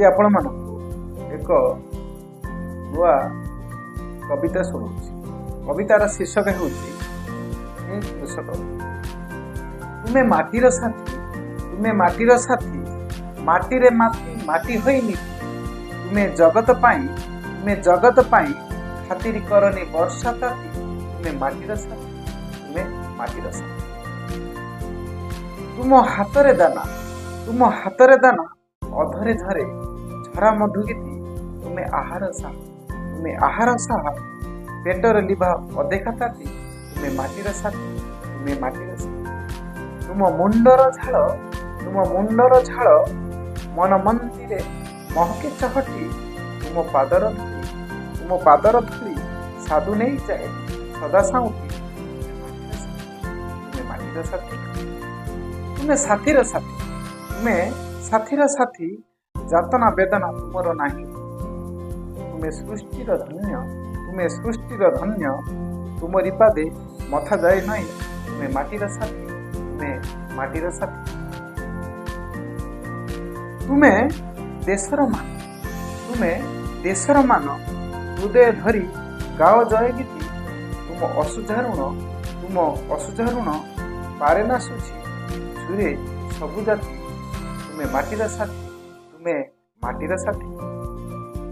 आज आपण मानकु एक नुआ कविता शुणुची। कवितार शीर्षक होउची कृषक। तुमे माटीर साथी, तुमे माटीर साथी, माटी रे माटी माटी होइनी। तुमे जगत पाई खातिर करनी वर्षा ताती। तुमे माटीर साथी, तुमे माटीर साथी। तुम हातरे दाना, तुम हातरे दाना अधरे धरे झरा मधुगीती। तुमे आहार साहा, तुमे आहार साहा पेटर लिभा अदेखा ताती। तुमे माटीर साथी, तुमे माटीर साथी। तुम मुंडर झाल, तुम मुंडर झाल मन मंदिरे महके चहटी। तुम पादर धूली साधु नहीं जाए सदा साउटी। तुमे माटीर साथी, तुमे साथीर साथी, तुमे साथीर साथी जातना वेदना तुमर नाही। तुमे सृष्टिर धन्य, तुमे सृष्टिर धन्य तुमरी पादे मथा जाए नहीं। तुमे माटीर साथी, तुमे माटीर साथी। तुमे देशर मान, तुमे देशर मान हृदय धरी गाओ जय गीति। तुम असुझा ऋण पारे ना सुझी छुरे सबु जाति। तुमे माटीर साथी, तुमे माटीर साथी।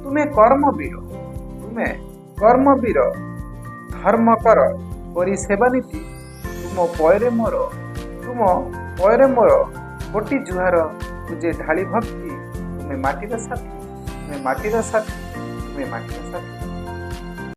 तुमे कर्मवीर, तुमे कर्मवीर धर्म कर परि सेवा नीति। तुम पयरे मोर कोटि जुहार तुझे ढाली भक्ति। तुमे माटीर साथी, तुमे माटीर साथी, तुमे माटीर साथी।